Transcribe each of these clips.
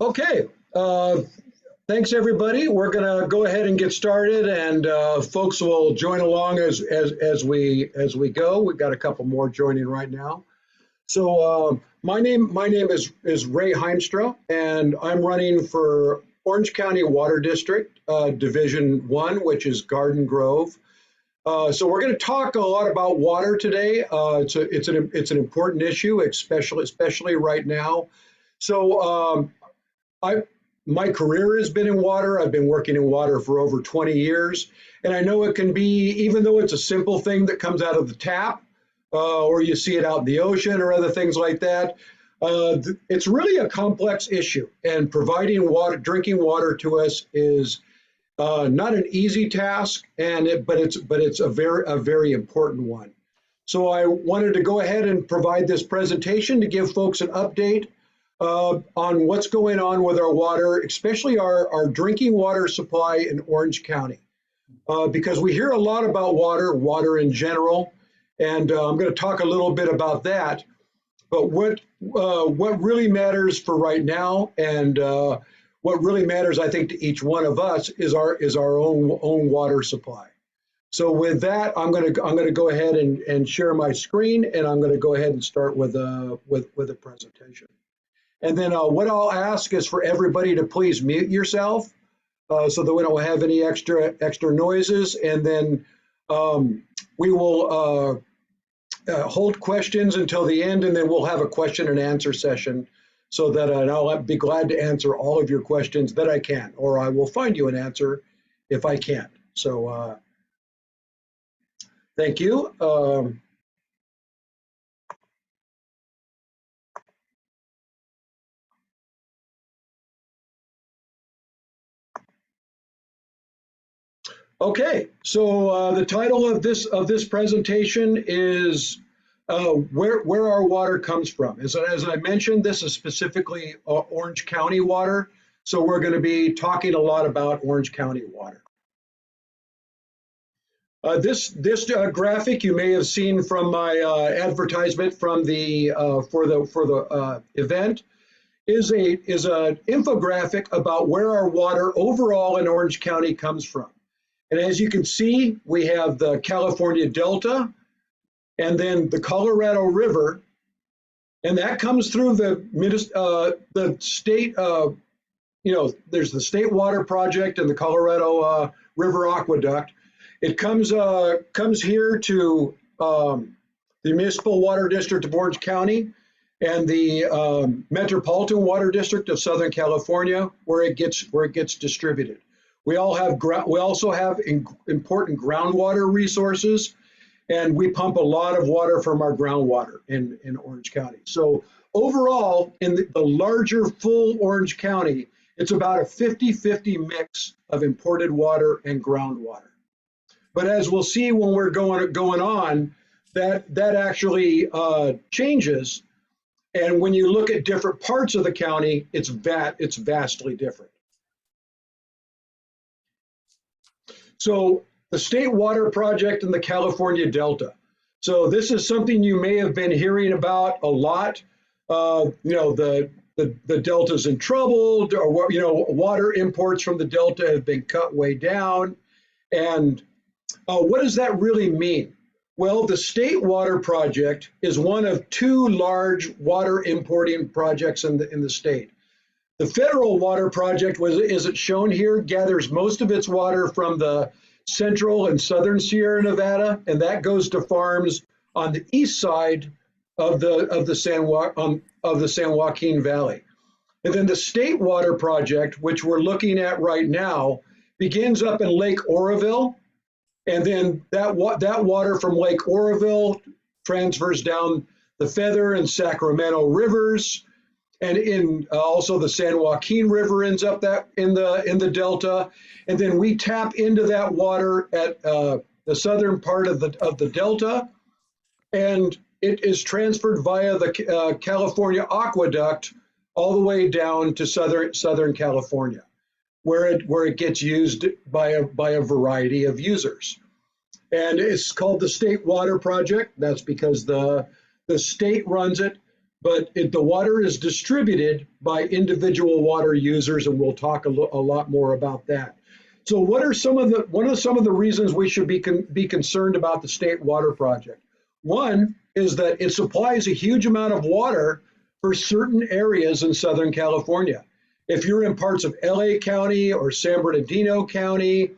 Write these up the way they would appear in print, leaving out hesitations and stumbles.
Okay, thanks everybody. We're gonna go ahead and get started, and folks will join along as we go. We've got a couple more joining right now. So my name is Ray Heimstra, and I'm running for Orange County Water District Division 1, which is Garden Grove. So we're going to talk a lot about water today. It's an important issue, especially right now. So I my career has been in water. I've been working in water for over 20 years, and I know it can be, even though it's a simple thing that comes out of the tap, or you see it out in the ocean or other things like that. It's really a complex issue, and providing water, drinking water to us is not an easy task, but it's a very important one. So I wanted to go ahead and provide this presentation to give folks an update on what's going on with our water, especially our drinking water supply in Orange County, because we hear a lot about water in general, and I'm going to talk a little bit about that. But what really matters for right now, and what really matters, I think, to each one of us is our own water supply. So with that, I'm gonna go ahead and share my screen, and I'm going to go ahead and start with a presentation. And then what I'll ask is for everybody to please mute yourself, so that we don't have any extra noises. And then we will hold questions until the end, and then we'll have a question and answer session, so that and I'll be glad to answer all of your questions that I can, or I will find you an answer if I can't. So thank you. Okay, so the title of this presentation is where our water comes from. As I mentioned, this is specifically Orange County water, so we're going to be talking a lot about Orange County water. This graphic you may have seen from my advertisement from the for the event is an infographic about where our water overall in Orange County comes from. And as you can see, we have the California Delta, and then the Colorado River, and that comes through the state. There's the State Water Project and the Colorado River Aqueduct. It comes here to the Municipal Water District of Orange County and the Metropolitan Water District of Southern California, where it gets distributed. We also have important groundwater resources, and we pump a lot of water from our groundwater in Orange County. So overall, in the larger full Orange County, it's about a 50-50 mix of imported water and groundwater. But as we'll see when we're going on, that actually changes. And when you look at different parts of the county, it's vastly different. So the State Water Project in the California Delta. So this is something you may have been hearing about a lot. The Delta's in trouble, or water imports from the Delta have been cut way down. And what does that really mean? Well, the State Water Project is one of two large water importing projects in the state. The Federal Water Project, is it shown here, gathers most of its water from the central and southern Sierra Nevada, and that goes to farms on the east side of the San Joaquin Valley. And then the State Water Project, which we're looking at right now, begins up in Lake Oroville, and then that water from Lake Oroville transfers down the Feather and Sacramento rivers, and in also the San Joaquin River ends up in the Delta, and then we tap into that water at the southern part of the Delta, and it is transferred via the California Aqueduct all the way down to Southern California, where it gets used by a variety of users. And it's called the State Water Project. That's because the state runs it. but the water is distributed by individual water users, and we'll talk a lot more about that. So, what are some of the reasons we should be concerned about the State Water Project? One is that it supplies a huge amount of water for certain areas in Southern California. If you're in parts of LA County or San Bernardino County,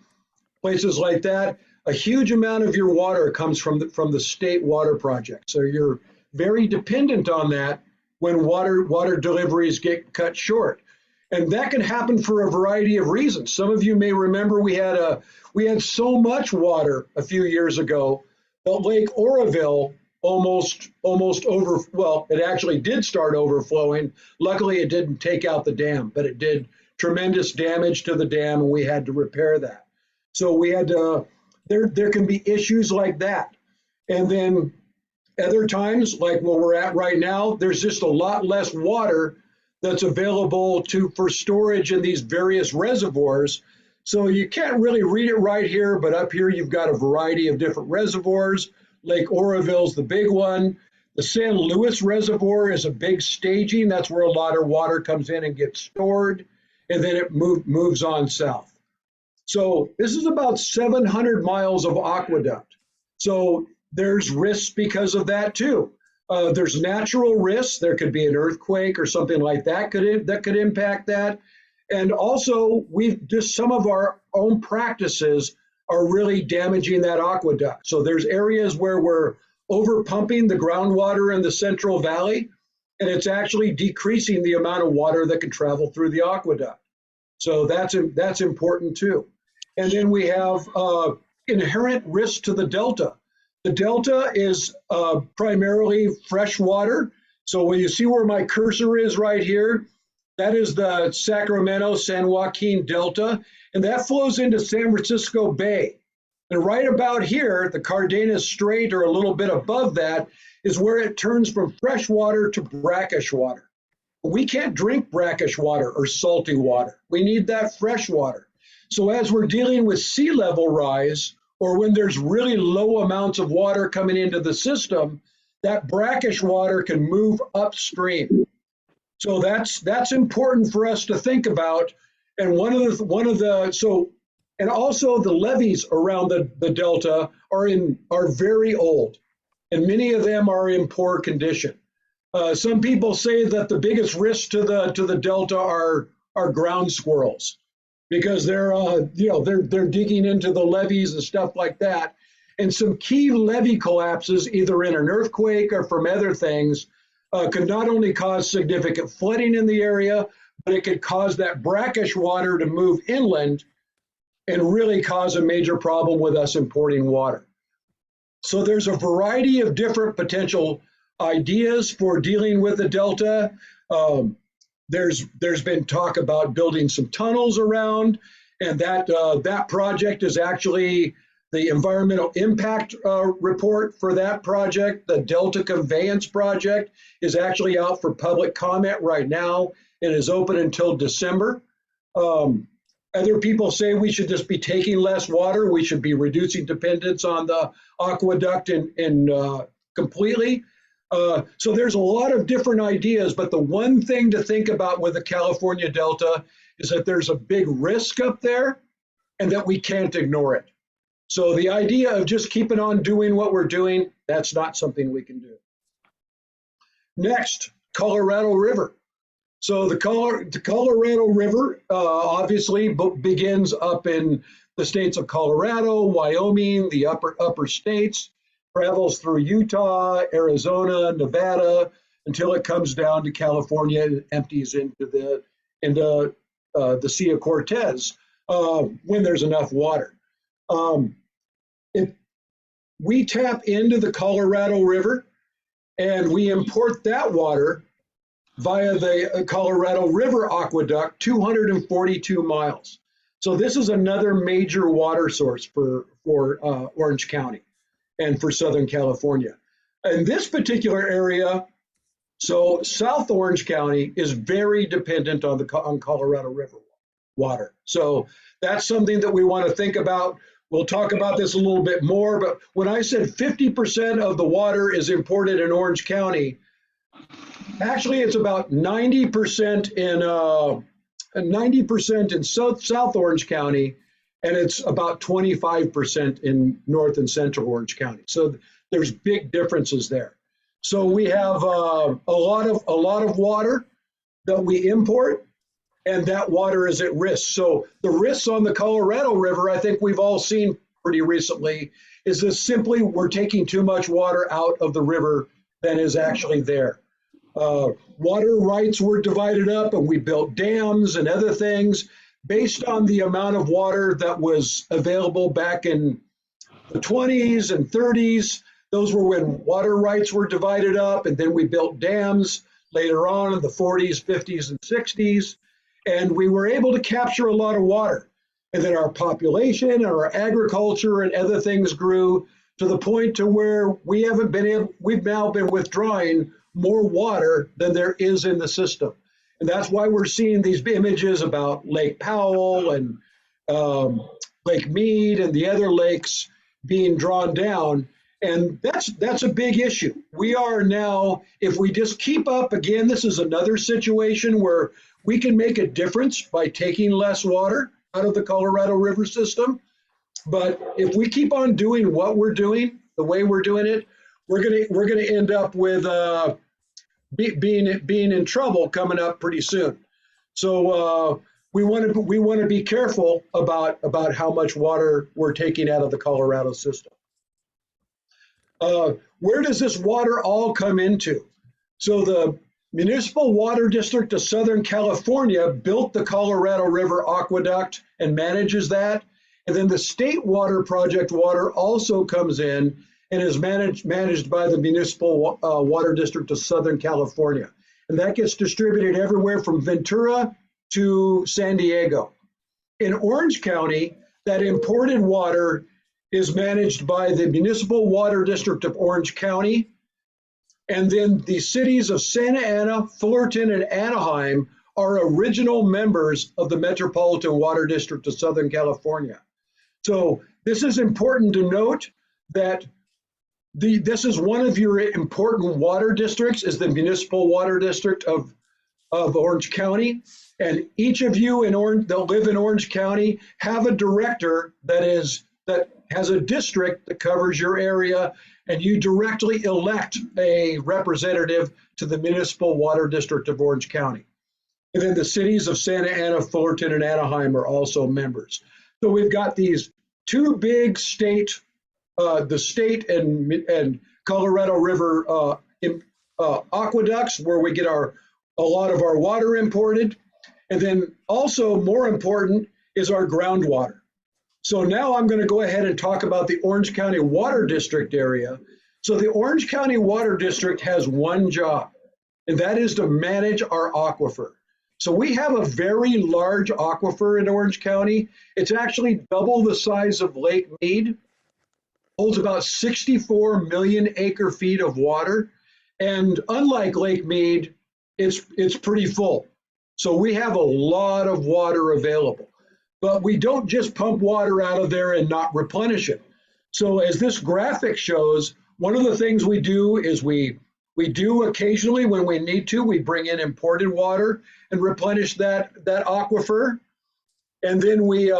places like that, a huge amount of your water comes from the State Water Project. So you're very dependent on that when water deliveries get cut short. And that can happen for a variety of reasons. Some of you may remember we had so much water a few years ago that Lake Oroville almost it actually did start overflowing. Luckily, it didn't take out the dam, but it did tremendous damage to the dam, and we had to repair that. So we had to, there can be issues like that. And then other times, like where we're at right now, there's just a lot less water that's available for storage in these various reservoirs. So you can't really read it right here, but up here you've got a variety of different reservoirs. Lake Oroville's the big one. The San Luis Reservoir is a big staging. That's where a lot of water comes in and gets stored, and then it moves on south. So this is about 700 miles of aqueduct. So there's risks because of that too. There's natural risks. There could be an earthquake or something like that that could impact that. And also, some of our own practices are really damaging that aqueduct. So there's areas where we're over pumping the groundwater in the Central Valley, and it's actually decreasing the amount of water that can travel through the aqueduct. So that's important too. And then we have inherent risk to the Delta. The Delta is primarily fresh water. So when you see where my cursor is right here, that is the Sacramento-San Joaquin Delta, and that flows into San Francisco Bay. And right about here, the Cardenas Strait, or a little bit above that, is where it turns from fresh water to brackish water. We can't drink brackish water or salty water. We need that fresh water. So as we're dealing with sea level rise, or when there's really low amounts of water coming into the system, that brackish water can move upstream. So that's important for us to think about. And and also the levees around the Delta are very old, and many of them are in poor condition. Some people say that the biggest risk to the Delta are ground squirrels, because they're digging into the levees and stuff like that. And some key levee collapses, either in an earthquake or from other things, could not only cause significant flooding in the area, but it could cause that brackish water to move inland and really cause a major problem with us importing water. So there's a variety of different potential ideas for dealing with the Delta. There's been talk about building some tunnels around, and that project is actually the environmental impact report for that project. The Delta Conveyance Project is actually out for public comment right now. It is open until December. Other people say we should just be taking less water. We should be reducing dependence on the aqueduct completely. So there's a lot of different ideas, but the one thing to think about with the California Delta is that there's a big risk up there and that we can't ignore it. So the idea of just keeping on doing what we're doing, that's not something we can do. Next, Colorado River. So the Colorado River obviously begins up in the states of Colorado, Wyoming, the upper states, travels through Utah, Arizona, Nevada, until it comes down to California and empties into the Sea of Cortez when there's enough water. We tap into the Colorado River, and we import that water via the Colorado River Aqueduct, 242 miles. So this is another major water source for Orange County and for Southern California. In this particular area, so South Orange County is very dependent on Colorado River water. So that's something that we want to think about. We'll talk about this a little bit more, but when I said 50% of the water is imported in Orange County, Actually, it's about 90% in 90% in South Orange County, and it's about 25% in North and Central Orange County. So there's big differences there. So we have a lot of water that we import, and that water is at risk. So the risks on the Colorado River, I think we've all seen pretty recently, is this simply we're taking too much water out of the river than is actually there. Water rights were divided up, and we built dams and other things based on the amount of water that was available back in the 20s and 30s. Those were when water rights were divided up, and then we built dams later on in the 40s, 50s, and 60s, and we were able to capture a lot of water. And then our population and our agriculture and other things grew to the point to where we've now been withdrawing more water than there is in the system. And that's why we're seeing these images about Lake Powell and Lake Mead and the other lakes being drawn down. And that's a big issue. We are now, if we just keep up, again, this is another situation where we can make a difference by taking less water out of the Colorado River system. But if we keep on doing what we're doing, the way we're doing it, we're gonna end up with being in trouble coming up pretty soon. So we want to be careful about how much water we're taking out of the Colorado system. Where does this water all come into? So the Municipal Water District of Southern California built the Colorado River Aqueduct and manages that. And then the State Water Project water also comes in and is managed by the Municipal Water District of Southern California. And that gets distributed everywhere from Ventura to San Diego. In Orange County, that imported water is managed by the Municipal Water District of Orange County. And then the cities of Santa Ana, Fullerton, and Anaheim are original members of the Metropolitan Water District of Southern California. So this is important to note that this is one of your important water districts, is the Municipal Water District of Orange County. And each of you that live in Orange County have a director that has a district that covers your area, and you directly elect a representative to the Municipal Water District of Orange County. And then the cities of Santa Ana, Fullerton, and Anaheim are also members. So we've got these two big the state and Colorado River aqueducts where we get a lot of our water imported. And then also more important is our groundwater. So now I'm going to go ahead and talk about the Orange County Water District area. So the Orange County Water District has one job, and that is to manage our aquifer. So we have a very large aquifer in Orange County. It's actually double the size of Lake Mead, holds about 64 million acre feet of water. And unlike Lake Mead, it's pretty full. So we have a lot of water available. But we don't just pump water out of there and not replenish it. So as this graphic shows, one of the things we do is we do occasionally, when we need to, we bring in imported water and replenish that aquifer. And then we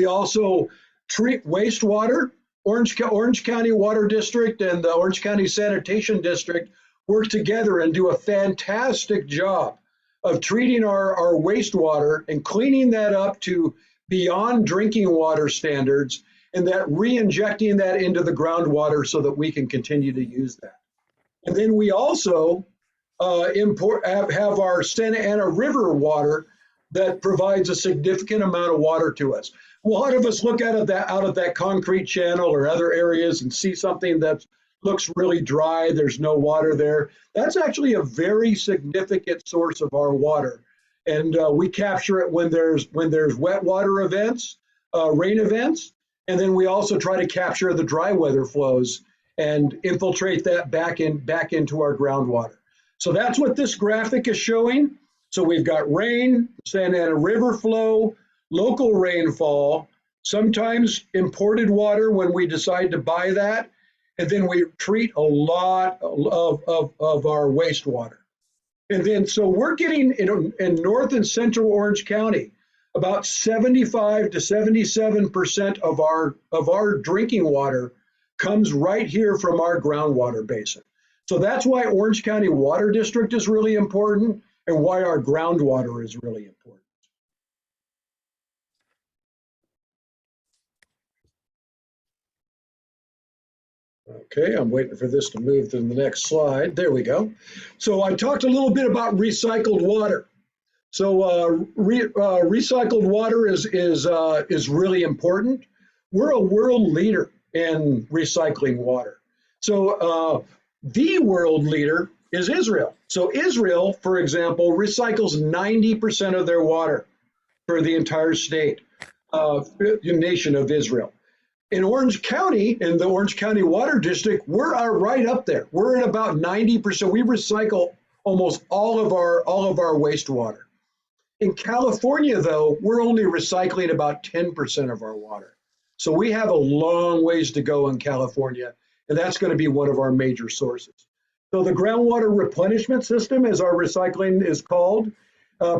also treat wastewater. Orange County Water District and the Orange County Sanitation District work together and do a fantastic job of treating our wastewater and cleaning that up to beyond drinking water standards, and that re-injecting that into the groundwater so that we can continue to use that. And then we also have our Santa Ana River water that provides a significant amount of water to us. A lot of us look out of that concrete channel or other areas and see something that looks really dry, there's no water there. That's actually a very significant source of our water. And we capture it when there's wet water events, rain events, and then we also try to capture the dry weather flows and infiltrate that back into our groundwater. So that's what this graphic is showing. So we've got rain, Santa Ana River flow, local rainfall, sometimes imported water when we decide to buy that, and then we treat a lot of our wastewater. And then, so we're getting in North and Central Orange County, about 75 to 77% of our drinking water comes right here from our groundwater basin. So that's why Orange County Water District is really important and why our groundwater is really important. Okay, I'm waiting for this to move to the next slide. There we go. So I talked a little bit about recycled water. So recycled water is really important. We're a world leader in recycling water. So the world leader is Israel. So Israel, for example, recycles 90% of their water for the entire state, nation of Israel. In Orange County, in the Orange County Water District, we're right up there. We're at about 90%. We recycle almost all of our wastewater. In California, though, we're only recycling about 10% of our water. So we have a long ways to go in California, and that's going to be one of our major sources. So the groundwater replenishment system, as our recycling is called,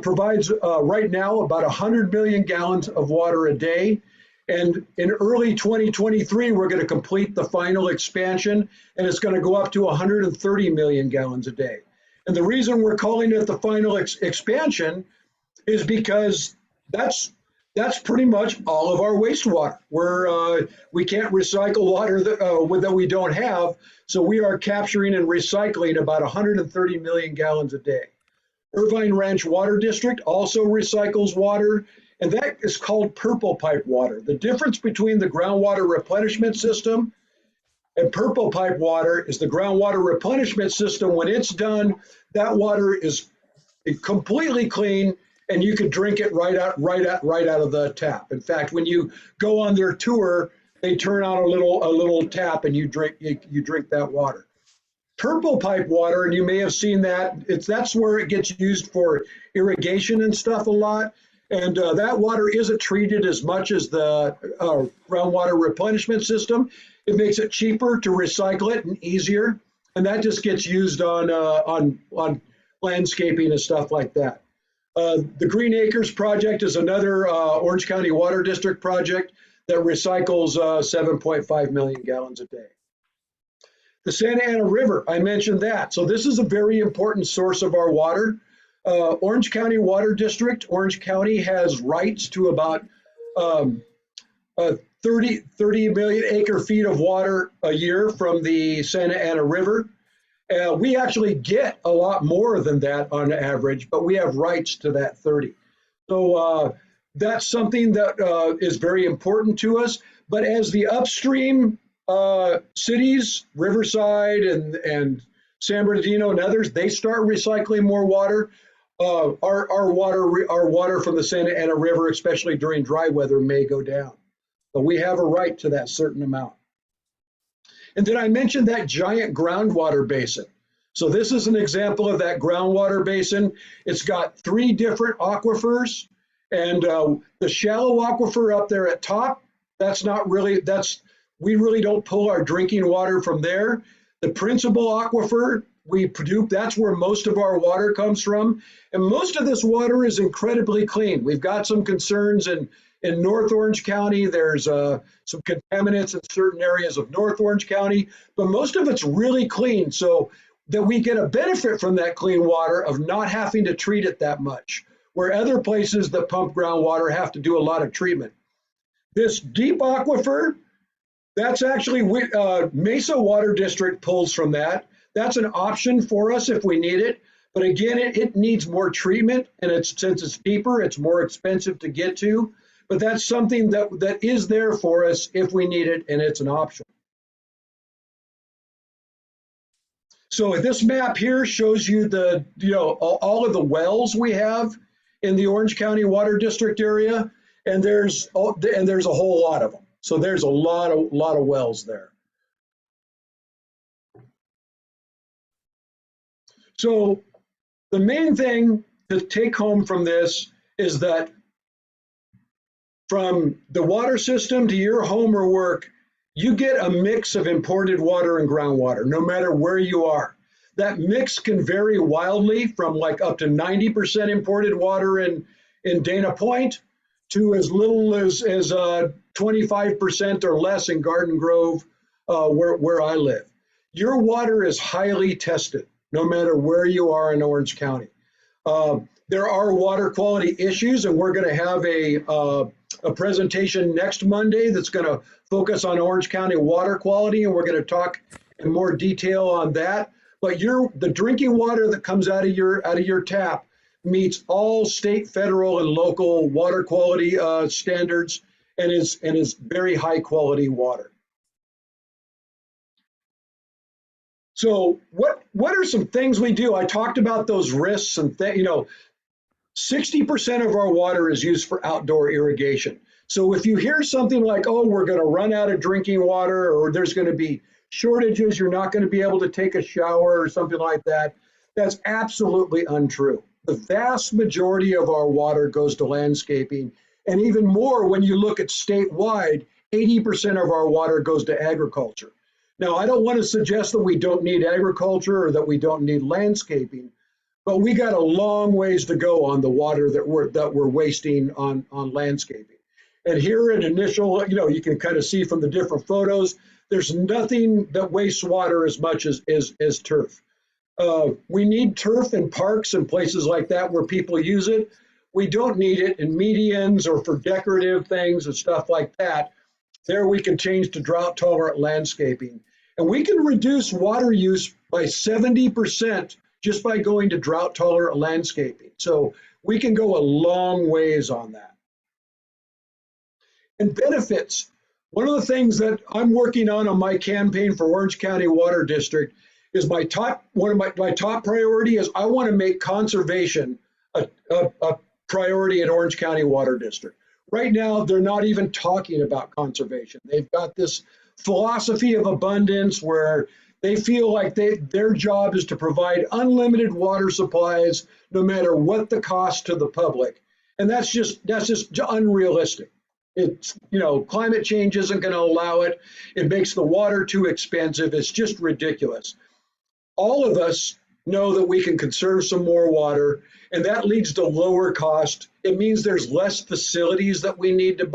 provides right now about 100 million gallons of water a day. And in early 2023, we're going to complete the final expansion, and it's going to go up to 130 million gallons a day. And the reason we're calling it the final expansion is because that's pretty much all of our wastewater. We can't recycle water that we don't have, so we are capturing and recycling about 130 million gallons a day. Irvine Ranch Water District also recycles water, and that is called purple pipe water. The difference between the groundwater replenishment system and purple pipe water is the groundwater replenishment system. When it's done, that water is completely clean, and you can drink it right out of the tap. In fact, when you go on their tour, they turn on a little tap, and you drink that water. Purple pipe water, and you may have seen that, that's where it gets used for irrigation and stuff a lot. And that water isn't treated as much as the groundwater replenishment system. It makes it cheaper to recycle it and easier, and that just gets used on landscaping and stuff like that. The Green Acres project is another Orange County Water District project that recycles 7.5 million gallons a day. The Santa Ana River, I mentioned that. So this is a very important source of our water. Orange County Water District, Orange County has rights to about 30 million acre feet of water a year from the Santa Ana River. We actually get a lot more than that on average, but we have rights to that 30. So that's something that is very important to us. But as the upstream cities, Riverside and San Bernardino and others, they start recycling more water. Our water from the Santa Ana River, especially during dry weather, may go down. But we have a right to that certain amount. And then I mentioned that giant groundwater basin. So this is an example of that groundwater basin. It's got 3 different aquifers, and the shallow aquifer up there at top, we really don't pull our drinking water from there. The principal aquifer, that's where most of our water comes from. And most of this water is incredibly clean. We've got some concerns in North Orange County. There's some contaminants in certain areas of North Orange County, but most of it's really clean, so that we get a benefit from that clean water of not having to treat it that much, where other places that pump groundwater have to do a lot of treatment. This deep aquifer, that's actually Mesa Water District pulls from that. That's an option for us if we need it. But again, it needs more treatment, and since it's deeper, it's more expensive to get to. But that's something that is there for us if we need it, and it's an option. So this map here shows you all of the wells we have in the Orange County Water District area, and there's a whole lot of them. So there's a lot of wells there. So the main thing to take home from this is that from the water system to your home or work, you get a mix of imported water and groundwater, no matter where you are. That mix can vary wildly from like up to 90% imported water in Dana Point to as little as 25% or less in Garden Grove, where I live. Your water is highly tested, no matter where you are in Orange County. There are water quality issues, and we're going to have a presentation next Monday that's going to focus on Orange County water quality, and we're going to talk in more detail on that. But the drinking water that comes out of your tap meets all state, federal, and local water quality standards, and is very high quality water. So what are some things we do? I talked about those risks and 60% of our water is used for outdoor irrigation. So if you hear something like, oh, we're going to run out of drinking water, or there's going to be shortages, you're not going to be able to take a shower or something like that, that's absolutely untrue. The vast majority of our water goes to landscaping, and even more when you look at statewide, 80% of our water goes to agriculture. Now, I don't want to suggest that we don't need agriculture or that we don't need landscaping, but we got a long ways to go on the water that we're wasting on landscaping. And here in initial, you can kind of see from the different photos, there's nothing that wastes water as much as turf. We need turf in parks and places like that where people use it. We don't need it in medians or for decorative things and stuff like that. There we can change to drought tolerant landscaping. And we can reduce water use by 70% just by going to drought tolerant landscaping. So we can go a long ways on that. And benefits. One of the things that I'm working on my campaign for Orange County Water District is my top priority is I want to make conservation a priority at Orange County Water District. Right now, they're not even talking about conservation. They've got this philosophy of abundance where they feel like their job is to provide unlimited water supplies, no matter what the cost to the public. And that's just unrealistic. It's, climate change isn't going to allow it. It makes the water too expensive. It's just ridiculous. All of us know that we can conserve some more water, and that leads to lower cost. It means there's less facilities that we need to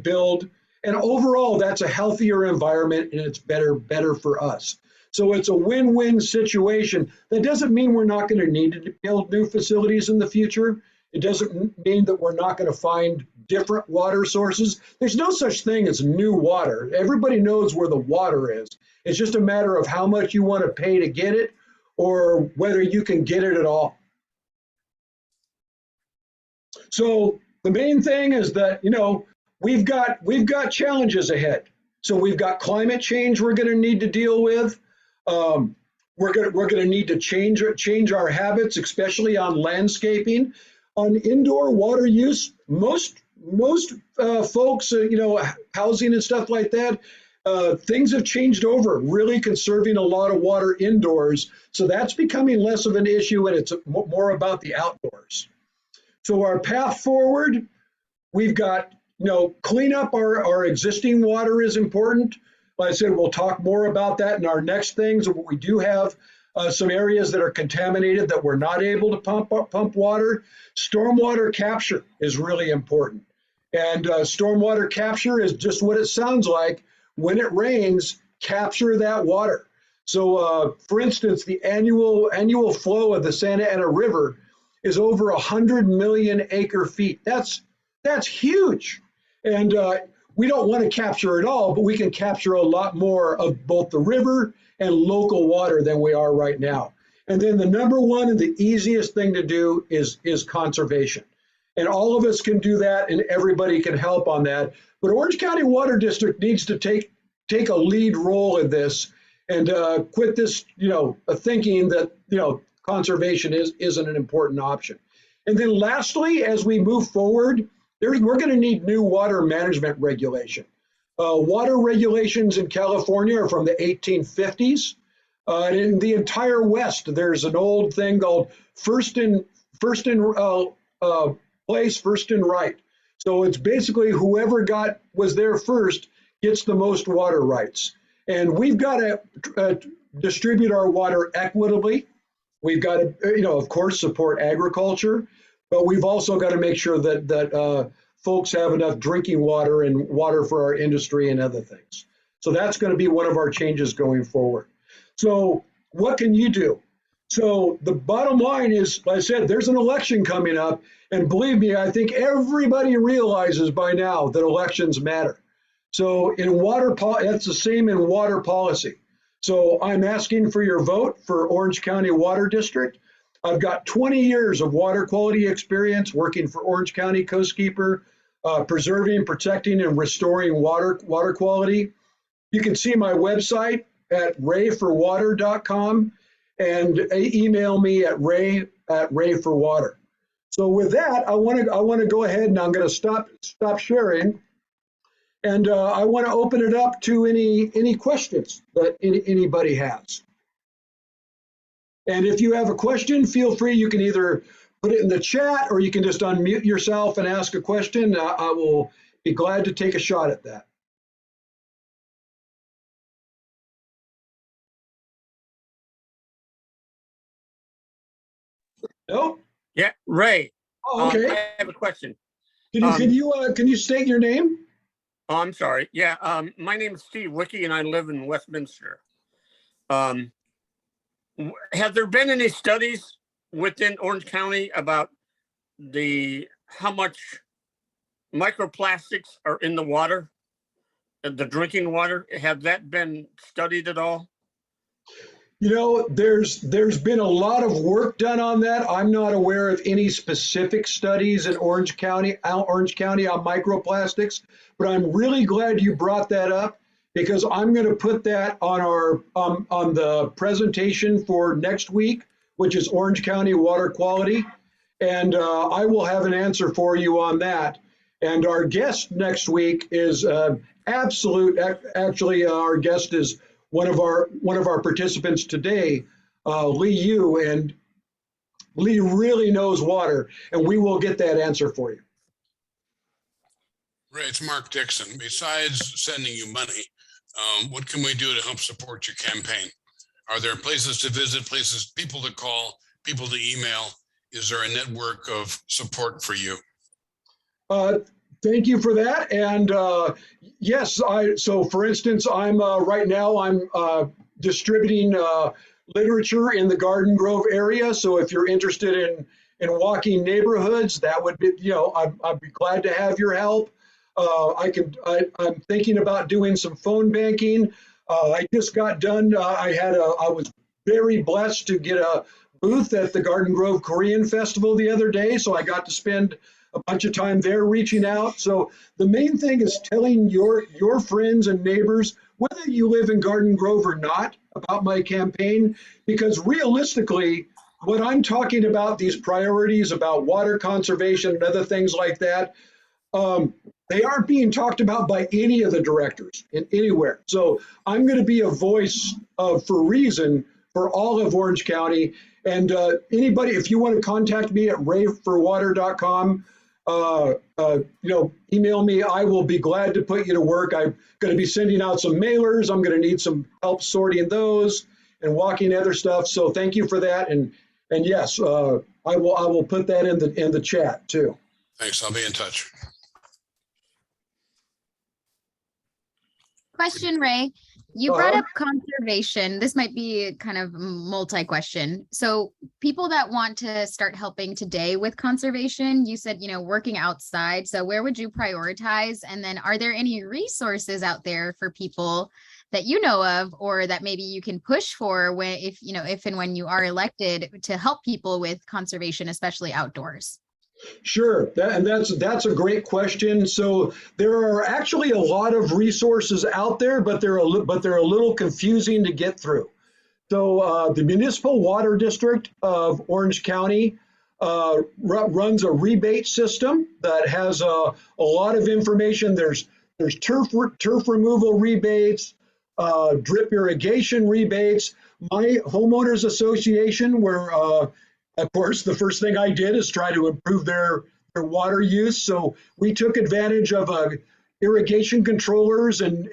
build. And overall, that's a healthier environment, and it's better for us. So it's a win-win situation. That doesn't mean we're not going to need to build new facilities in the future. It doesn't mean that we're not going to find different water sources. There's no such thing as new water. Everybody knows where the water is. It's just a matter of how much you want to pay to get it or whether you can get it at all. So the main thing is that, we've got challenges ahead. So we've got climate change we're going to need to deal with. We're going to need to change our habits, especially on landscaping. On indoor water use, most folks, housing and stuff like that, things have changed over, really conserving a lot of water indoors. So that's becoming less of an issue, and it's more about the outdoors. So our path forward, we've got, clean up our existing water is important. Like I said, we'll talk more about that in our next things. We do have some areas that are contaminated that we're not able to pump water. Stormwater capture is really important. And stormwater capture is just what it sounds like. When it rains, capture that water. So for instance, the annual flow of the Santa Ana River is over 100 million acre feet. That's huge. And we don't want to capture it all, but we can capture a lot more of both the river and local water than we are right now. And then the number one and the easiest thing to do is conservation. And all of us can do that, and everybody can help on that. But Orange County Water District needs to take a lead role in this and quit this, thinking that, conservation isn't an important option. And then lastly, as we move forward, we're going to need new water management regulation. Water regulations in California are from the 1850s. In the entire West, there's an old thing called first in place, first in right. So it's basically whoever was there first gets the most water rights. And we've got to distribute our water equitably. We've got to, of course, support agriculture, but we've also got to make sure that folks have enough drinking water and water for our industry and other things. So that's going to be one of our changes going forward. So what can you do? So the bottom line is, like I said, there's an election coming up, and believe me, I think everybody realizes by now that elections matter. So in that's the same in water policy. So I'm asking for your vote for Orange County Water District. I've got 20 years of water quality experience working for Orange County Coastkeeper, preserving, protecting, and restoring water quality. You can see my website at rayforwater.com and email me at ray@rayforwater. So with that, I want to go ahead, and I'm going to stop sharing, and I want to open it up to any questions that anybody has. And if you have a question, feel free. You can either put it in the chat, or you can just unmute yourself and ask a question. I will be glad to take a shot at that. No? Yeah, Ray. Oh, okay. I have a question. Can you state your name? Oh, I'm sorry. Yeah, my name is Steve Wicke, and I live in Westminster. Have there been any studies within Orange County about how much microplastics are in the water, the drinking water? Have that been studied at all? There's been a lot of work done on that. I'm not aware of any specific studies in Orange County on microplastics, but I'm really glad you brought that up, because I'm going to put that on our on the presentation for next week, which is Orange County water quality, and I will have an answer for you on that. And our guest next week is actually our guest is one of our participants today, Lee Yu, and Lee really knows water, and we will get that answer for you. Ray, it's Mark Dixon. Besides sending you money, what can we do to help support your campaign? Are there places to visit, people to call, people to email? Is there a network of support for you? Thank you for that. And yes, so for instance, I'm right now I'm distributing literature in the Garden Grove area. So if you're interested in walking neighborhoods, that would be, I'd be glad to have your help. I'm thinking about doing some phone banking. I just got done. I was very blessed to get a booth at the Garden Grove Korean Festival the other day. So I got to spend a bunch of time there reaching out. So the main thing is telling your friends and neighbors, whether you live in Garden Grove or not, about my campaign, because realistically, what I'm talking about, these priorities about water conservation and other things like that, they aren't being talked about by any of the directors anywhere. So I'm going to be a voice for reason for all of Orange County. And anybody, if you want to contact me at rayforwater.com, email me. I will be glad to put you to work. I'm going to be sending out some mailers. I'm going to need some help sorting those and walking other stuff. So thank you for that. And yes, I will put that in the chat too. Thanks. I'll be in touch. Question, Ray. You brought up conservation. This might be kind of multi-question. So people that want to start helping today with conservation, you said, working outside. So where would you prioritize? And then are there any resources out there for people that you know of, or that maybe you can push for if and when you are elected to help people with conservation, especially outdoors? Sure, that's a great question. So there are actually a lot of resources out there, but they're a little confusing to get through. So the Municipal Water District of Orange County runs a rebate system that has a lot of information. There's turf removal rebates, drip irrigation rebates. My homeowners association, where of course, the first thing I did is try to improve their water use. So we took advantage of a irrigation controllers and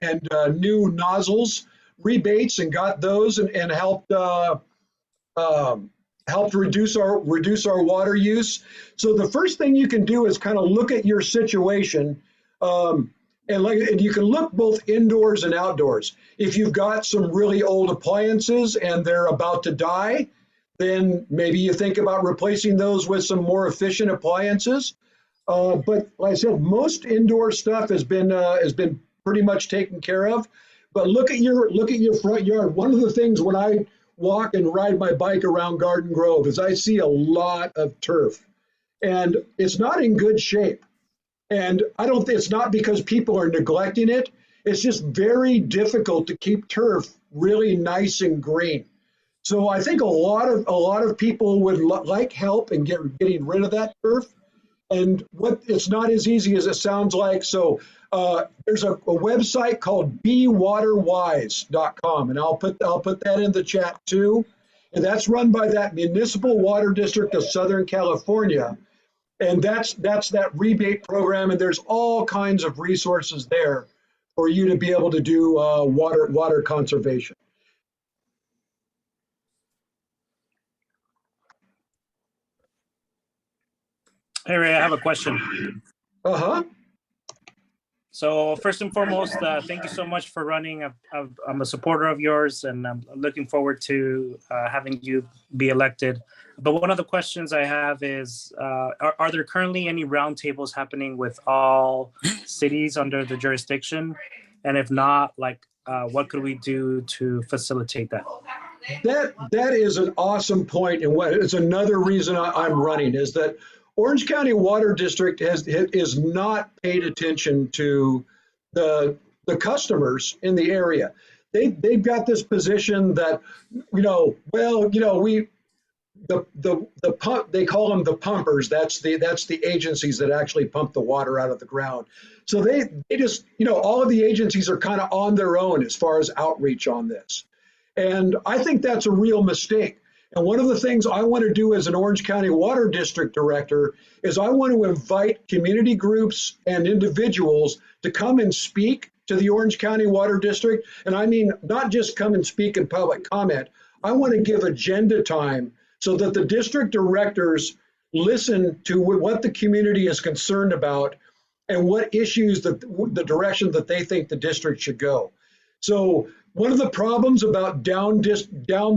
new nozzles rebates and got those and helped reduce our water use. So the first thing you can do is kind of look at your situation, and you can look both indoors and outdoors. If you've got some really old appliances and they're about to die, then maybe you think about replacing those with some more efficient appliances. But like I said, most indoor stuff has been pretty much taken care of. But look at your front yard. One of the things when I walk and ride my bike around Garden Grove is I see a lot of turf, and it's not in good shape. And it's not because people are neglecting it. It's just very difficult to keep turf really nice and green. So I think a lot of people would like help in getting rid of that turf. And it's not as easy as it sounds like. So there's a website called bewaterwise.com, and I'll put that in the chat too. And that's run by that Municipal Water District of Southern California. And that's that rebate program, and there's all kinds of resources there for you to be able to do water conservation. Hey Ray, I have a question. So first and foremost, thank you so much for running. I'm a supporter of yours, and I'm looking forward to having you be elected. But one of the questions I have is, are there currently any roundtables happening with all cities under the jurisdiction? And if not, what could we do to facilitate that? That is an awesome point, and it's another reason I'm running is that Orange County Water District is not paid attention to the customers in the area. They've got this position that, the pump, they call them the pumpers. That's the agencies that actually pump the water out of the ground. So they just, all of the agencies are kind of on their own as far as outreach on this. And I think that's a real mistake. And one of the things I want to do as an Orange County Water District Director is I want to invite community groups and individuals to come and speak to the Orange County Water District. And I mean, not just come and speak in public comment. I want to give agenda time so that the district directors listen to what the community is concerned about and what issues, the direction that they think the district should go. So one of the problems about down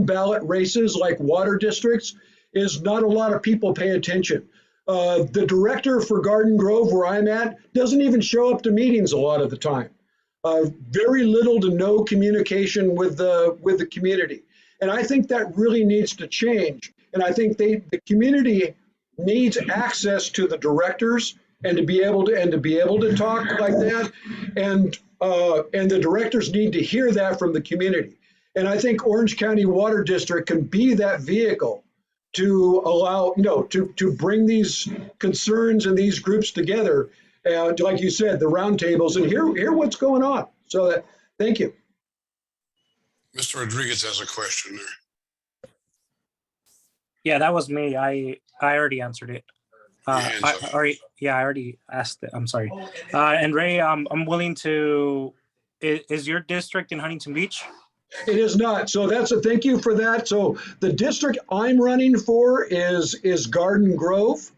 ballot races like water districts is not a lot of people pay attention. The director for Garden Grove, where I'm at, doesn't even show up to meetings a lot of the time. Very little to no communication with the community. And I think that really needs to change. And I think the community needs access to the directors and to be able to talk like that. And the directors need to hear that from the community. And I think Orange County Water District can be that vehicle to allow, to bring these concerns and these groups together. And like you said, the roundtables, and hear what's going on. So thank you. Mr. Rodriguez has a question there. Yeah, that was me. I already answered it. I already asked it. I'm sorry. And Ray, I'm willing to. Is your district in Huntington Beach? It is not. So thank you for that. So the district I'm running for is Garden Grove.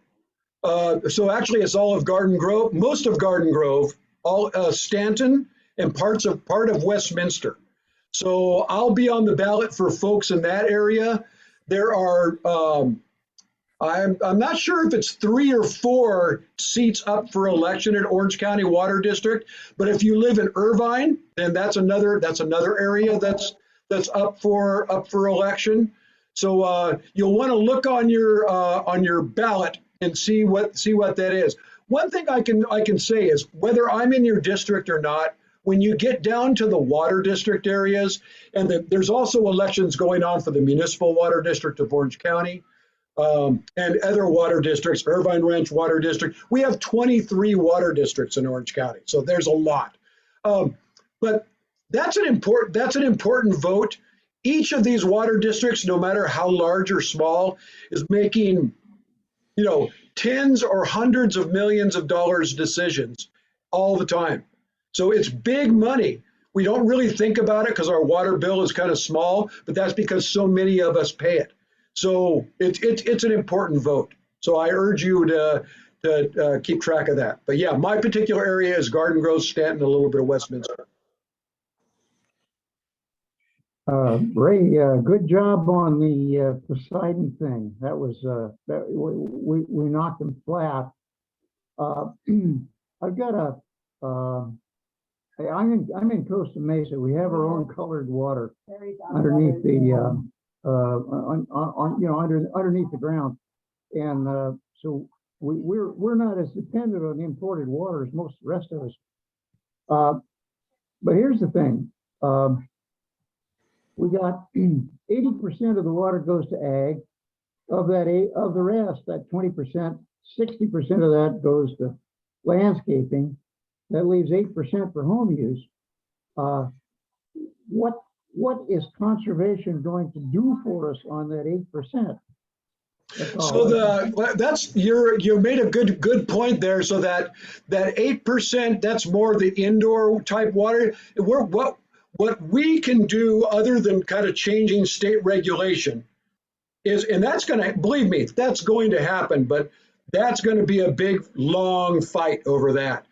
So actually, it's all of Garden Grove, most of Garden Grove, all Stanton, and part of Westminster. So I'll be on the ballot for folks in that area. There are. I'm not sure if it's 3 or 4 seats up for election at Orange County Water District, but if you live in Irvine, then that's another area that's up for election. So you'll want to look on your ballot and see what that is. One thing I can say is whether I'm in your district or not, when you get down to the water district areas, and there's also elections going on for the Municipal Water District of Orange County. And other water districts, Irvine Ranch Water District. We have 23 water districts in Orange County, so there's a lot. But that's an important vote. Each of these water districts, no matter how large or small, is making, tens or hundreds of millions of dollars decisions all the time. So it's big money. We don't really think about it because our water bill is kind of small, but that's because so many of us pay it. So it's an important vote. So I urge you to keep track of that. But yeah, my particular area is Garden Grove, Stanton, a little bit of Westminster. Ray, good job on the Poseidon thing. That was that we knocked them flat. I've got I'm in Costa Mesa. We have our own colored water underneath the underneath the ground, and so we're not as dependent on imported water as most of the rest of us. But here's the thing. We got 80% of the water goes to ag. Of the rest, that 20%, 60% of that goes to landscaping. That leaves 8% for home use. What is conservation going to do for us on that 8%? So you made a good point there. So that 8%, that's more the indoor type water. What we can do other than kind of changing state regulation is, and that's going to, believe me, that's going to happen, but that's going to be a big, long fight over that.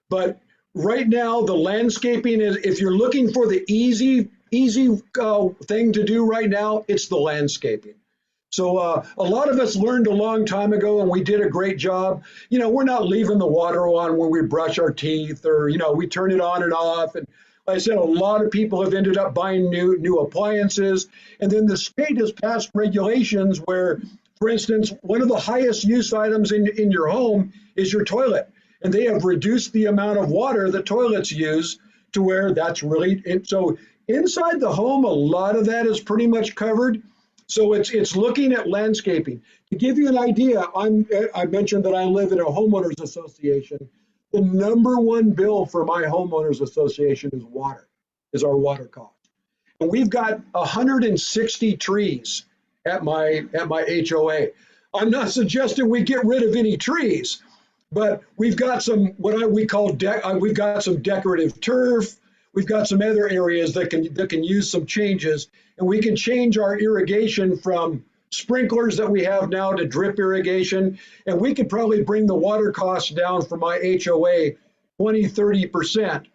But right now, the landscaping is, if you're looking for the easy thing to do right now, it's the landscaping. So a lot of us learned a long time ago, and we did a great job. We're not leaving the water on when we brush our teeth, or, we turn it on and off. And like I said, a lot of people have ended up buying new appliances. And then the state has passed regulations where, for instance, one of the highest use items in your home is your toilet. And they have reduced the amount of water that toilets use to where that's really, so inside the home, a lot of that is pretty much covered. So it's looking at landscaping. To give you an idea, I mentioned that I live in a homeowners association. The number one bill for my homeowners association is our water cost. And we've got 160 trees at my HOA. I'm not suggesting we get rid of any trees, but we've got some we've got some decorative turf. We've got some other areas that can use some changes, and we can change our irrigation from sprinklers that we have now to drip irrigation, and we could probably bring the water costs down for my HOA 20-30%,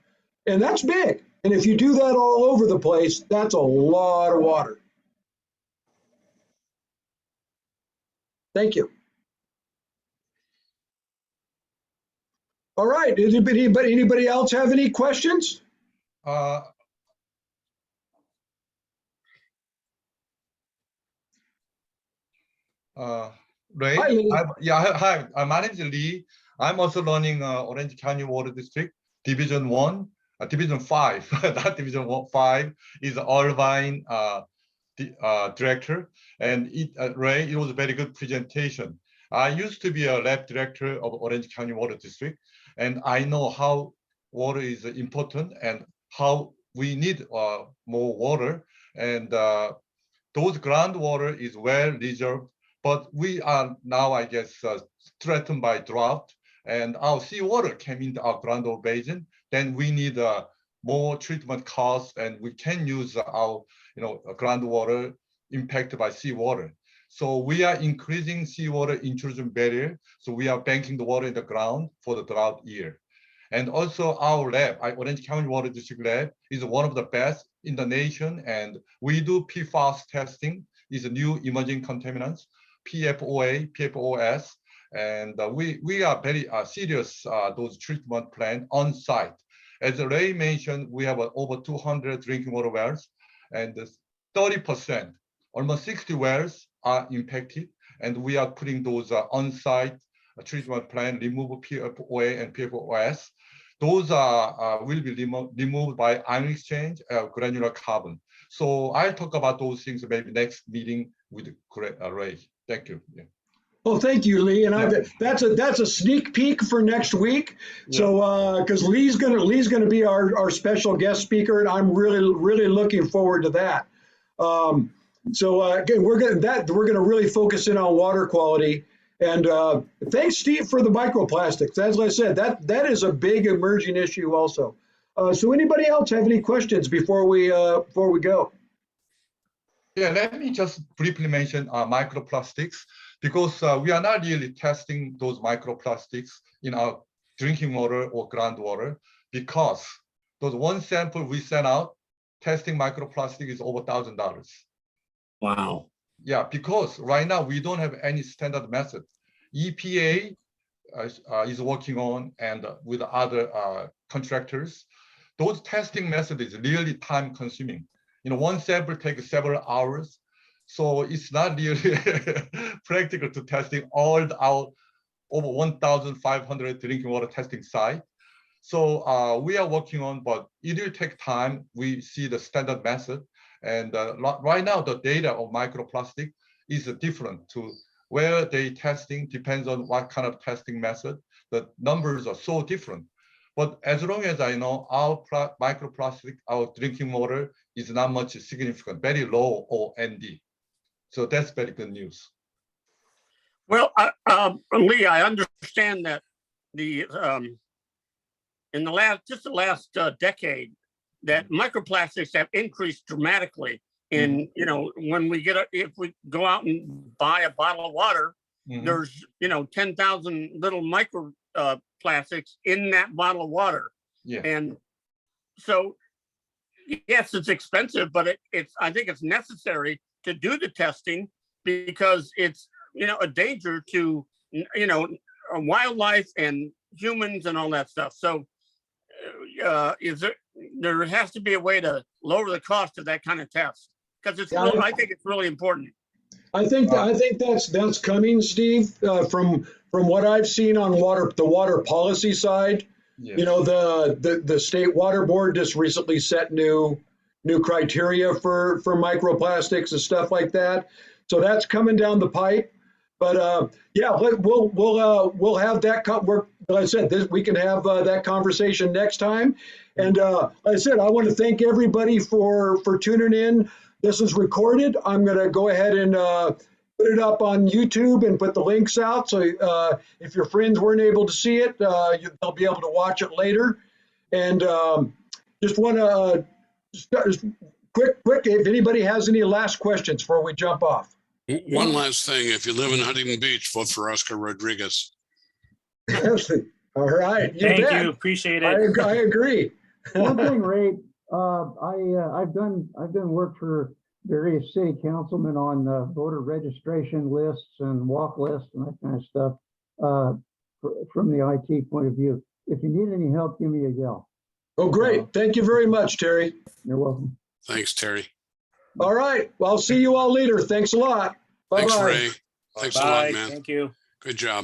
and that's big. And if you do that all over the place, that's a lot of water. Thank you. All right, anybody else have any questions? Ray, Hi, Lee. hi. My name is Lee. I'm also running Orange County Water District, Division 1, Division 5, not Division 5 is Irvine director. And Ray, it was a very good presentation. I used to be a lab director of Orange County Water District, and I know how water is important and how we need more water. And those groundwater is well reserved, but we are now, I guess, threatened by drought, and our seawater came into our groundwater basin. Then we need more treatment costs, and we can use our groundwater impacted by seawater. So we are increasing seawater intrusion barrier. So we are banking the water in the ground for the drought year. And also our lab, Orange County Water District Lab, is one of the best in the nation. And we do PFAS testing, is a new emerging contaminants, PFOA, PFOS. And we are very serious, those treatment plan on site. As Ray mentioned, we have over 200 drinking water wells, and 30%, almost 60 wells are impacted. And we are putting those on-site treatment plan, remove PFOA and PFOS. Those will be removed by ion exchange, granular carbon. So I'll talk about those things maybe next meeting with Ray. Thank you. Yeah. Well, thank you, Lee. And that's a sneak peek for next week. Yeah. So because Lee's gonna be our special guest speaker, and I'm really looking forward to that. Again, we're gonna really focus in on water quality. And thanks, Steve, for the microplastics. As I said, that is a big emerging issue also. So anybody else have any questions before we go? Yeah, let me just briefly mention microplastics, because we are not really testing those microplastics in our drinking water or groundwater, because those one sample we sent out, testing microplastic is over $1,000. Wow. Yeah, because right now we don't have any standard method. EPA is working on, and with other contractors, those testing methods is really time consuming. One sample takes several hours. So it's not really practical to testing all our over 1,500 drinking water testing site. So we are working on, but it will take time. We see the standard method. And right now, the data of microplastic is different to where they testing, depends on what kind of testing method. The numbers are so different. But as long as I know, our microplastic, our drinking water is not much significant, very low OND. So that's very good news. Well, Lee, I understand that in the last decade, that microplastics have increased dramatically. In when if we go out and buy a bottle of water, there's 10,000 little micro plastics in that bottle of water. Yeah. And so, yes, it's expensive, but I think it's necessary to do the testing, because it's a danger to wildlife and humans and all that stuff. So there has to be a way to lower the cost of that kind of test, because I think it's really important. I think that's coming, Steve. From what I've seen on the water policy side, Yeah. the state water board just recently set new criteria for microplastics and stuff like that. So that's coming down the pipe. But yeah, we'll have that. Like I said, we can have that conversation next time. And like I said, I want to thank everybody for tuning in. This is recorded. I'm going to go ahead and put it up on YouTube and put the links out. So if your friends weren't able to see it, they'll be able to watch it later. And just want to quick, if anybody has any last questions before we jump off. One last thing, if you live in Huntington Beach, vote for Oscar Rodriguez. All right. Thank bet. you. Appreciate it. I agree. One thing, Ray, I've done work for various city councilmen on voter registration lists and walk lists and that kind of stuff from the IT point of view. If you need any help, give me a yell. Oh, great. Thank you very much, Terry. You're welcome. Thanks, Terry. All right. Well, I'll see you all later. Thanks a lot. Bye-bye. Thanks, Ray. Thanks a lot, Bye. man. Thank you. Good job.